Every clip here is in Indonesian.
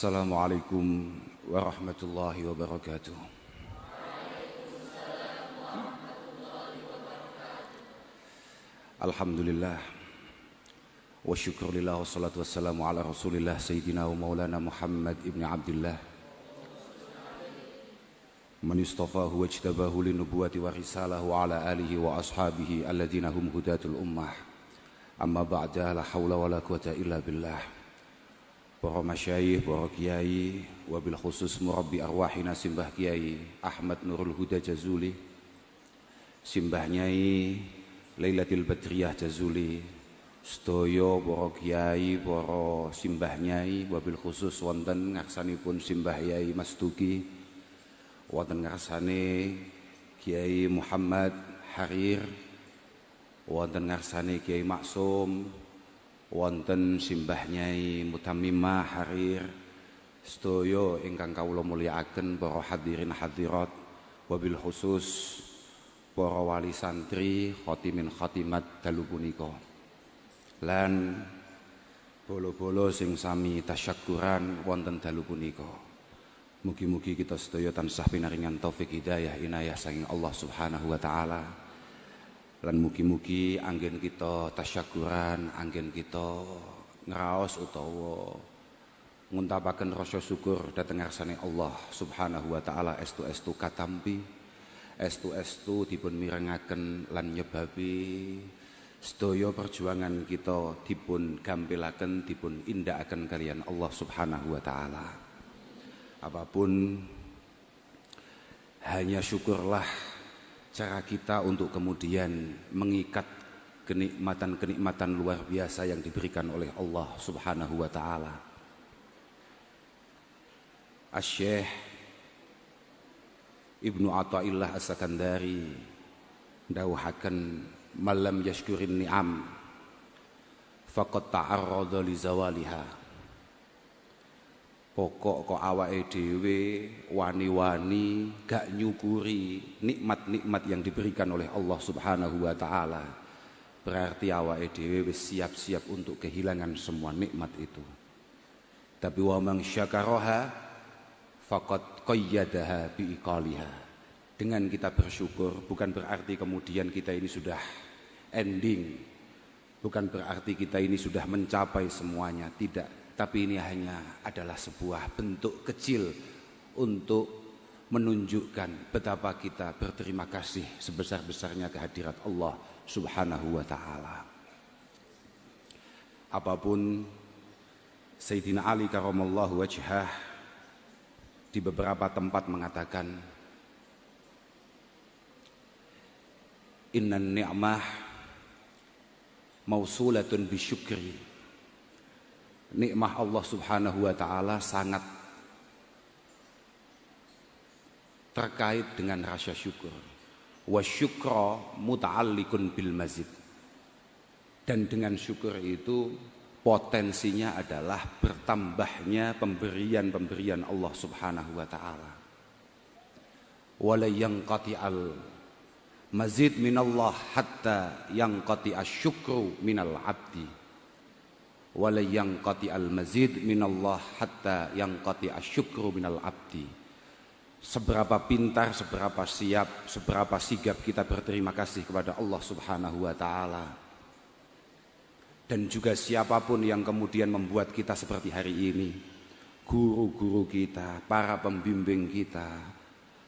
Assalamualaikum warahmatullahi wabarakatuh. Alhamdulillah wa syukurillah wa salatu wassalamu ala rasulillah sayyidina wa maulana Muhammad ibn Abdullah man istafahu wa ijtabahu linubuwati wa risalah wa ala alihi wa ashabihi alladhina hum hudatul ummah. Amma ba'da, la hawla wa la quwata illa billah. Para masyayikh, para kiai, wabil khusus murabbi arwahina simbah kiai Ahmad Nurul Huda Jazuli, simbah nyai Lailatul Badriyah Jazuli, sedaya para kiai, para simbah nyai, wabil khusus wonten ngarsanipun simbah Yai Mas Duki, wonten ngarsane Kiai Muhammad Harir, wonten ngarsane Kiai Maksum, wonten simbah Nyai Mutamimah Harir, sedaya ingkang kawula mulyakaken para hadirin hadirat, wabil khusus para wali santri khotimin khotimat dalu punika lan bolo-bolo sing sami tasyakuran wonten dalu punika. Mugi-mugi kita sedaya tansah pinaringan taufik hidayah inayah saking Allah Subhanahu wa taala. Lan mugi-mugi anggen kita tasyakuran, anggen kita ngraos utawa nguntapaken rasa syukur dhateng ngarsane Allah Subhanahu wa taala estu-estu katampi, estu-estu dipun mirengaken lan nyebabi sedaya perjuangan kita dipun gampilaken, dipun indakaken kalian Allah Subhanahu wa taala. Apapun hanya syukurlah cara kita untuk kemudian mengikat kenikmatan-kenikmatan luar biasa yang diberikan oleh Allah Subhanahu wa taala. Asy-Syaikh Ibnu Athaillah As-Sakandari ndawuhaken malam yashkurin ni'am faqad ta'arrada li zawaliha. Pokok kok awake dhewe wani-wani gak nyukuri nikmat-nikmat yang diberikan oleh Allah Subhanahu wa taala, berarti awake dhewe wis siap-siap untuk kehilangan semua nikmat itu. Tapi wa man syakaraha faqad qayyadaha biiqaliha. Dengan kita bersyukur bukan berarti kemudian kita ini sudah ending, bukan berarti kita ini sudah mencapai semuanya, tidak. Tapi ini hanya adalah sebuah bentuk kecil untuk menunjukkan betapa kita berterima kasih sebesar-besarnya kehadirat Allah Subhanahu wa taala. Apapun, Sayyidina Ali karamallahu wajhah di beberapa tempat mengatakan, innan ni'mah mausulatun bisyukri. Nikmah Allah Subhanahu wa taala sangat terkait dengan rasa syukur. Wa syukra muta'alliqun bil mazid. Dan dengan syukur itu potensinya adalah bertambahnya pemberian-pemberian Allah Subhanahu wa taala. Wala yanqati'al mazid minallah hatta yanqati'asy syukru minal 'abdi. Wala yanqati'al mazid minallah hatta yanqati'asy syukru minal 'abdi. Seberapa pintar, seberapa siap, seberapa sigap kita berterima kasih kepada Allah Subhanahu wa taala. Dan juga siapapun yang kemudian membuat kita seperti hari ini, guru-guru kita, para pembimbing kita,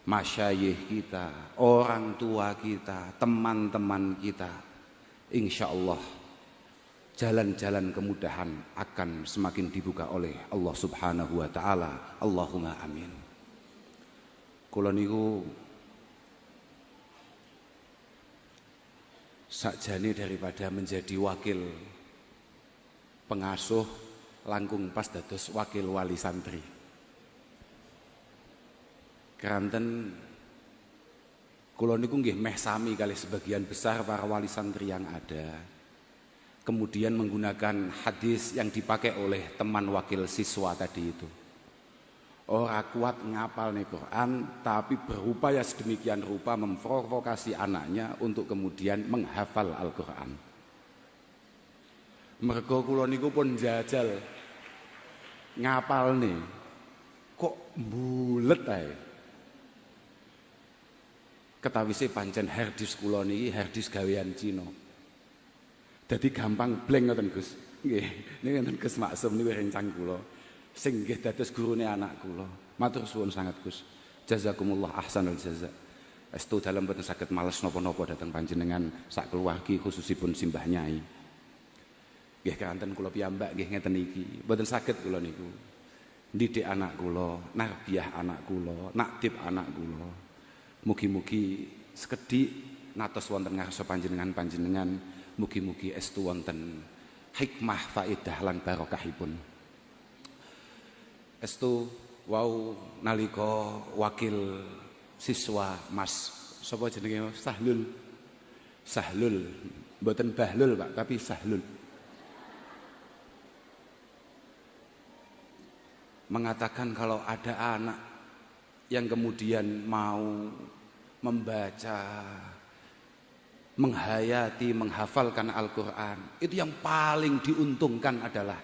masyayikh kita, orang tua kita, teman-teman kita, insyaallah jalan-jalan kemudahan akan semakin dibuka oleh Allah Subhanahu wa taala. Allahumma amin. Kula niku sakjane daripada menjadi wakil pengasuh langkung pas dados wakil wali santri. Keranten kula niku nggih meh sami kalih sebagian besar para wali santri yang ada. Kemudian menggunakan hadis yang dipakai oleh teman wakil siswa tadi itu. Ora kuat ngapal nih Quran, tapi berupaya sedemikian rupa memprovokasi anaknya untuk kemudian menghafal Al-Quran. Mergo kula niku pun jajal ngapal nih kok bulet ae. Ketawise pancen harddisk kula niki harddisk gawean Cina. Dadi gampang blank ngoten Gus. Nggih, niki ngoten Gus Maksum niku rencang kula. Sing nggih dados gurune anak kula. Matur suwun sangat Gus. Jazakumullah ahsanul jaza. Estu dalem boten saged males napa-napa dhateng panjenengan sak keluargi khususipun simbah nyai. Nggih kanten kula piyambak nggih ngeten iki. Boten saged kula niku. Ndidik anak kula, narbiyah anak kula, nakdib anak kula. Mugi-mugi sekedhik natos wonten ngarsa panjenengan, mugi-mugi estu wonten hikmah faedah lan barokahipun. Estu wau nalika wakil siswa Mas sapa jenenge Sahlul. Sahlul, mboten Bahlul Pak, tapi Sahlul. Mengatakan kalau ada anak yang kemudian mau membaca, menghayati, menghafalkan Al-Quran, itu yang paling diuntungkan adalah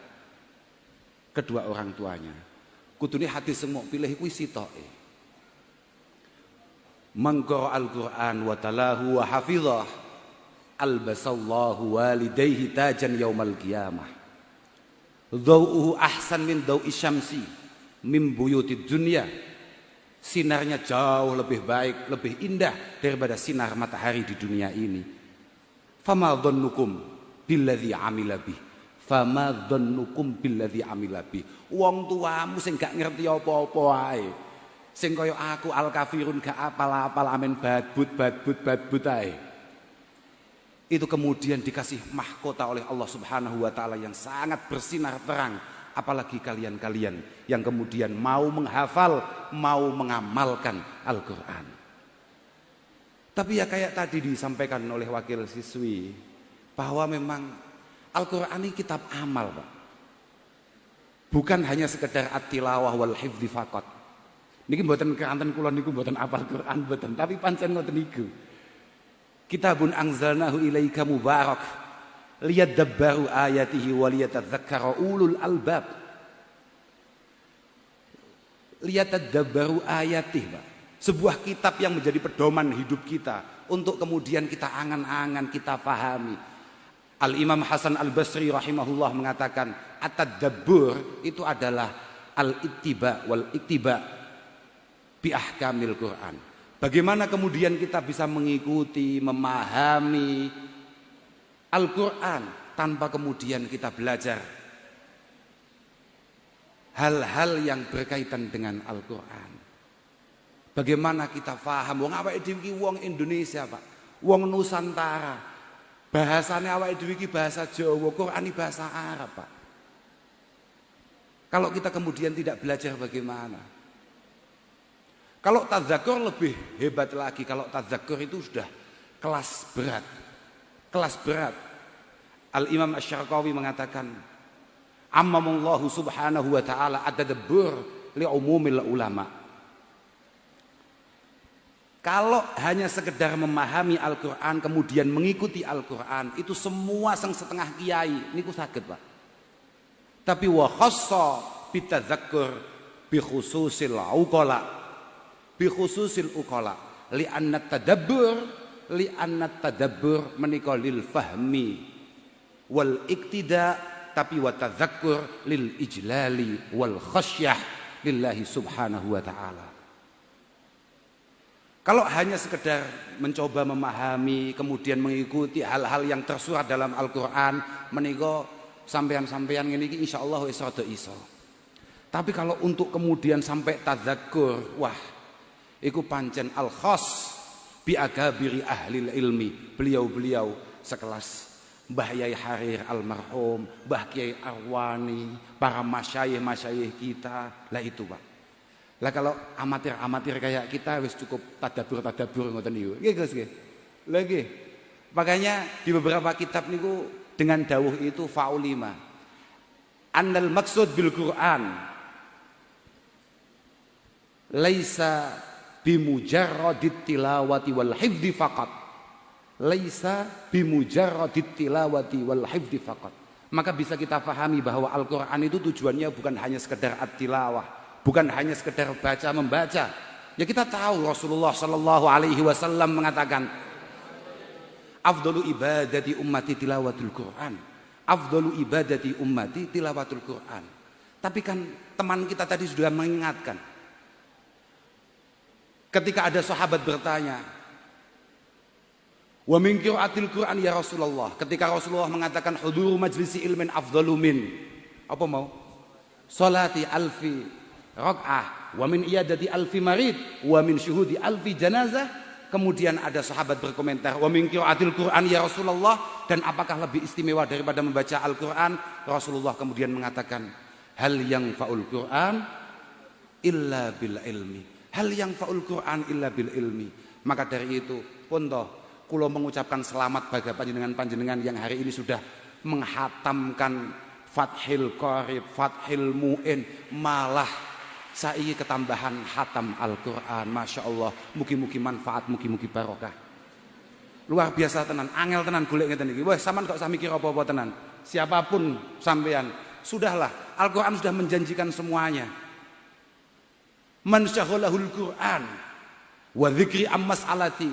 kedua orang tuanya. Kudune hati semua pilih kuwi sitoke. Mangqara Al-Quran wa talahu wa hafizah albasallahu walidayhi tajan yaumal qiyamah. Dhau'uhu ahsan min dhau'i syamsi min buyutid dunya. Sinarnya jauh lebih baik, lebih indah daripada sinar matahari di dunia ini. Fama dhannukum billadzi amila bih. Fama dhannukum billadzi amila bih. Wong tuamu sing gak ngerti apa-apa ae. Sing kaya aku al-kafirun gak apal-apal amen badbut ae. Itu kemudian dikasih mahkota oleh Allah Subhanahu wa taala yang sangat bersinar terang. Apalagi kalian-kalian yang kemudian mau menghafal, mau mengamalkan Al-Quran. Tapi ya kayak tadi disampaikan oleh wakil siswi, bahwa memang Al-Quran ini kitab amal Pak. Bukan hanya sekedar at-tilawah wal hifdzi faqat. Niki mboten keranten kula niku mboten apal Quran mboten, tapi pancen ngoten niku. Kitabun anzalnahu ilaika mubarak liyadabbaru ayatihi wa liyatadzakkara ulul albab. Liyatadabbaru ayatihi, Pak. Sebuah kitab yang menjadi pedoman hidup kita untuk kemudian kita angan-angan, kita pahami. Al-Imam Hasan Al-Basri rahimahullah mengatakan at-tadabbur itu adalah al-ittiba wal iktiba bi ahkamil Quran. Bagaimana kemudian kita bisa mengikuti, memahami Al-Quran tanpa kemudian kita belajar hal-hal yang berkaitan dengan Al-Quran. Bagaimana kita paham? Wong awake dhewe iki wong Indonesia, Pak. Wong Nusantara. Bahasane awake dhewe iki bahasa Jawa, Quran bahasa Arab, Pak. Kalau kita kemudian tidak belajar bagaimana? Kalau tadzakur lebih hebat lagi. Kalau tadzakur itu sudah kelas berat. Kelas berat. Al-Imam Asy-Syarqawi mengatakan, ammamallahu subhanahu wa ta'ala at-tadabbur li'umumil ulama. Kalau hanya sekedar memahami Al-Quran kemudian mengikuti Al-Quran, itu semua sang setengah kiai niku saged Pak. Tapi wa khassa bitadzakkur bi khususil uqala, bi khususil uqala li'anna tadabbur menika lil fahmi wal iktida, tapi wa tadzakkur lil ijlali wal khasyah lillahi subhanahu wa ta'ala. Kalau hanya sekedar mencoba memahami kemudian mengikuti hal-hal yang tersurat dalam Al-Quran, menika sampean-sampean ngene iki insyaallah wis rada iso. Tapi kalau untuk kemudian sampai tadzakkur, wah, iku pancen al-khas bi akabiri ahli ilmi, beliau-beliau sekelas Mbah Yai Harir almarhum, Mbah Kiai Arwani, para masyayikh kita, lah itu Pak. Lah kalau amatir-amatir kayak kita wis cukup tadabbur ngoten niku. Nggih Gus nggih. Lah nggih. Makanya di beberapa kitab niku dengan dawuh itu faulima. Annal maksud bil Quran laisa bimujarradit tilawati wal hifdzi faqat. Laisa bimujarradit tilawati wal hifdzi faqat. Maka bisa kita pahami bahwa Al-Quran itu tujuannya bukan hanya sekedar at-tilawah, bukan hanya sekedar baca membaca. Ya kita tahu Rasulullah Shallallahu Alaihi Wasallam mengatakan, afdalu ibadati ummati tilawatul Quran. Afdalu ibadati ummati tilawatul Quran. Tapi kan teman kita tadi sudah mengingatkan, ketika ada sahabat bertanya, wa min qiraatil Quran ya Rasulullah, ketika Rasulullah mengatakan huduru majlisi ilmin afdalu min apa mau salati alfi rakaah wa min iyadati alfi marid wa min syuhudi alfi janazah. Kemudian ada sahabat berkomentar, wa min qiraatil Quran ya Rasulullah, dan apakah lebih istimewa daripada membaca Al-Quran? Rasulullah kemudian mengatakan, hal yang faul Quran illa bil ilmi. Hal yang faul Quran illa bil ilmi. Maka dari itu pun toh kula mengucapkan selamat bagi panjenengan yang hari ini sudah menghatamkan Fathil Qorib, Fathil Mu'in, malah saiki ketambahan hatam Al-Quran. Masya Allah, mugi-mugi manfaat, mugi-mugi barokah. Luar biasa tenan, angel tenan golek ngeten iki. Wah, sampean gak usah mikir apa-apa tenan. Siapapun sampean, sudahlah, Al-Quran sudah menjanjikan semuanya. Man syaghalahul Quran wa dzikri ammas alati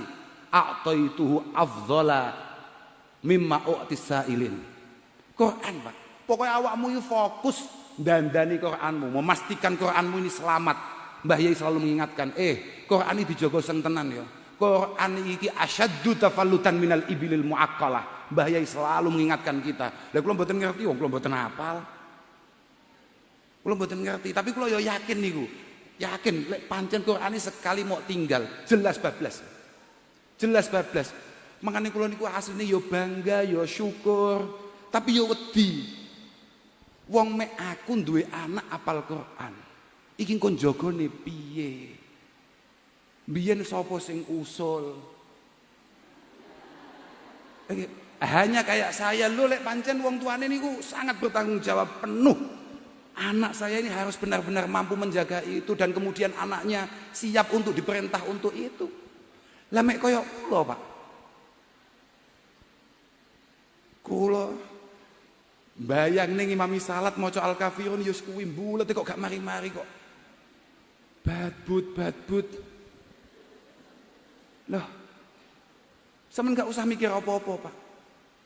a'taituhu afdhala mimma u'tis sailin. Quran, Pak. Pokoknya awakmu yo fokus dandani Quranmu, memastikan Quranmu ini selamat. Mbah Yai selalu mengingatkan, Quran ini dijogo sing tenan ya. Quran iki asyaddu tafallutan minal ibilil muaqqalah. Mbah Yai selalu mengingatkan kita. Lah kula mboten ngerti, wong kula mboten hafal. Kula mboten ngerti, tapi kula yo yakin niku. Yakin lek pancen Quran ini sekali mau tinggal, jelas bablas. Jelas bablas. Makane kula niku asline yo bangga, yo syukur, tapi yo wedi. Wong mek aku duwe anak apal Quran. Iki kon jagane piye? Biyen sapa sing usul? Hanya kayak saya lho lek pancen wong tuane niku sangat bertanggung jawab penuh. Anak saya ini harus benar-benar mampu menjaga itu dan kemudian anaknya siap untuk diperintah untuk itu. Lah mek koyo kula, Pak. Kula bayang ning imami salat maca Al-Kafirun ya kuwi mbulet kok gak mari-mari kok. Badbut. Loh. Sampeyan gak usah mikir apa-apa, Pak.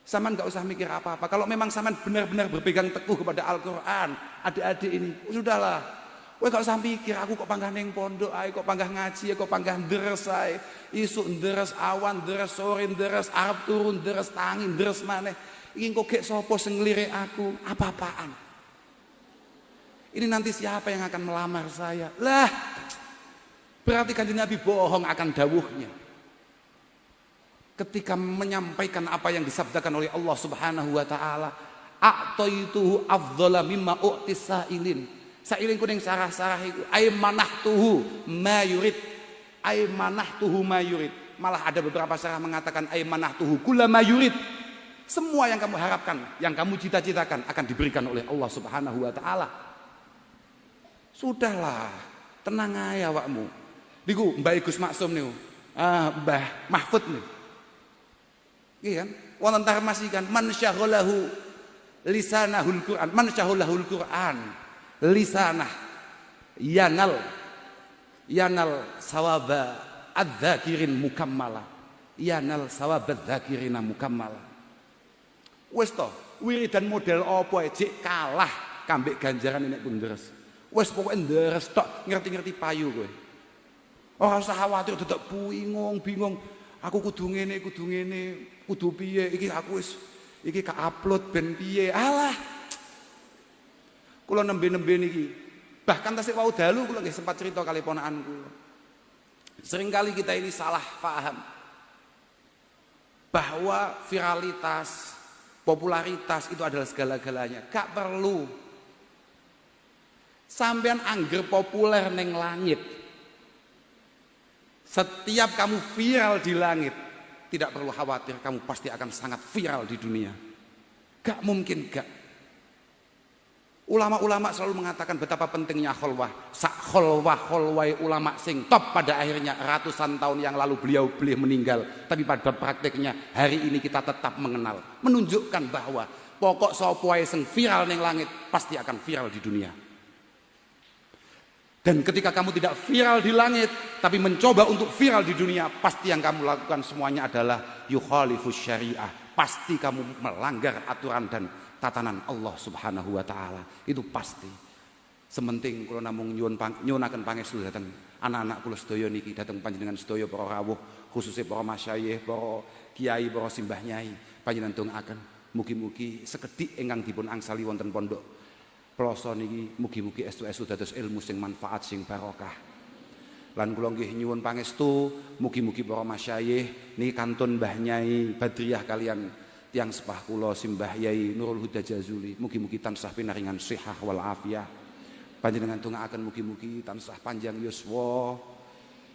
Sampeyan gak usah mikir apa-apa. Kalau memang sampeyan benar-benar berpegang teguh kepada Al-Qur'an, adik-adik ini, sudahlah. Kowe gak usah mikir aku kok panggah ning pondok ae, kok panggah ngaji, kok panggah ndres ae. Isuk ndres, awan ndres, sore ndres, arep turun ndres, tangi ndres maneh. Iki kok gek sapa sing ngelirik aku? Apa-apaan? Ini nanti siapa yang akan melamar saya? Lah, berarti Kanjeng Nabi bohong akan dawuhnya. Ketika menyampaikan apa yang disabdakan oleh Allah Subhanahu wa taala, a'taituhu afdhala mimma u'tis sailin. Sailin ku ning sarah-sarah iku ay manahtuhu ma yurid. Ay manahtuhu ma yurid. Malah ada beberapa sarah mengatakan ay manahtuhu kullama yurid. Semua yang kamu harapkan, yang kamu cita-citakan akan diberikan oleh Allah Subhanahu wa taala. Sudahlah, tenang aja awakmu. Niku Mbah Gus Maksum niku. Mbah Mahfud niku. Iya kan? Wonten tarmasikan man syaghalahu lisanahul Quran, man syaghalahul Quran lisanah yanal sawaba adz-dzakirin mukammala. Yanal sawaba adz-dzakirina mukammala. Wis to, wiridan model apa jek kalah kambek ganjaran nek pun deres. Wis pokoke deres tok, ngerti-ngerti payu kowe. Ora usah khawatir dadak bingung. Aku kudu ngene, kudu piye? Iki aku wis iki ka-upload ben piye? Alah. Kula nembe-nembe niki. Bahkan tasik wau dalu kula nggih sempat cerita kali ponakan kula. Seringkali kita ini salah paham bahwa viralitas, popularitas itu adalah segala-galanya. Gak perlu. Sampean angger populer neng langit. Setiap kamu viral di langit, tidak perlu khawatir, kamu pasti akan sangat viral di dunia. Gak mungkin gak. Ulama-ulama selalu mengatakan betapa pentingnya kholwah. Sak kholwah ulama sing top pada akhirnya ratusan tahun yang lalu beliau meninggal. Tapi pada prakteknya hari ini kita tetap mengenal. Menunjukkan bahwa pokok sapa wae sing viral ning langit pasti akan viral di dunia. Dan ketika kamu tidak viral di langit, tapi mencoba untuk viral di dunia, pasti yang kamu lakukan semuanya adalah yukhalifus syariah. Pasti kamu melanggar aturan dan tatanan Allah Subhanahu wa taala. Itu pasti. Sementing kula namung nyuwunaken pangestu dhateng anak-anak kula sedaya niki, dhateng panjenengan sedaya para rawuh, khususnya para masyayikh, para kiai, para simbah nyai. Panjenengan dongaaken mugi-mugi sekedhik ingkang dipun angsali wonten pondok Ploso niki mugi-mugi estu-estu dados ilmu sing manfaat sing barokah. Lan kula nggih nyuwun pangestu mugi-mugi para masyayikh niki kantun Mbah Nyai Badriyah kalian tiyang sepah kula Simbah Yai Nurul Huda Jazuli mugi-mugi tansah pinaringan sihah wal afiyah. Panjenengan dongaaken mugi-mugi tansah panjang yuswa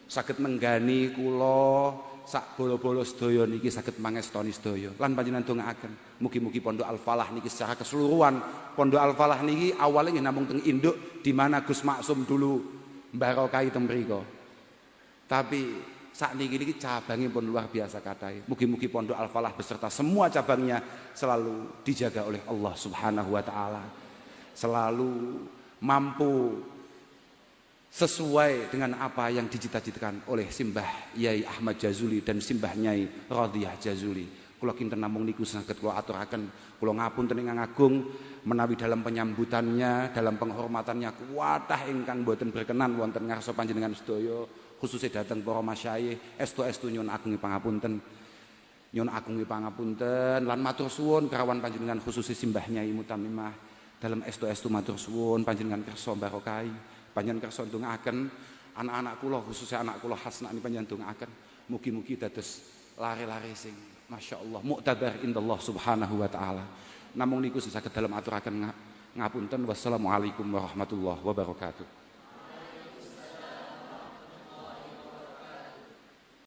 saged nenggani kula sak bolo-bolo sedaya niki saged mangestoni sedaya. Lan panjenengan dongaaken mugi-mugi Pondok Al Falah niki secara keseluruhan. Pondok Al Falah niki awalnya nggih namung teng induk di mana Gus Maksum dulu mbarokahi teng mriku. Tapi sakniki niki cabangnya pun luar biasa kathah. Mugi-mugi Pondok Al Falah beserta semua cabangnya selalu dijaga oleh Allah Subhanahu wa taala. Selalu mampu sesuai dengan apa yang dicita-citakan oleh Simbah Yai Ahmad Jazuli dan Simbah Nyai Radhiyah Jazuli. Kula kinten namung niku saged kula aturaken, kula ngapunten ingkang agung menawi dalam penyambutannya, dalam penghormatannya kuwatah ingkang boten berkenan wonten ngarsa panjenengan sedaya, khususnya dhateng para masyayikh, estu-estu nyuwun agung pangapunten. Nyuwun agung pangapunten lan matur suwun kerawan panjenengan khususnya Simbah Nyai Mutamimah. Dalam estu-estu matur suwun panjenengan kersa barokahi, panjenengan kersa ndongaaken anak-anak kula khususnya anak kula Hasna niki panjenengan ndongaaken mugi-mugi dados lare-lare sing masyaallah muktabar indallah Subhanahu wa taala. Namung niku saged dalam aturaken ngapunten. Wassalamualaikum warahmatullahi wabarakatuh.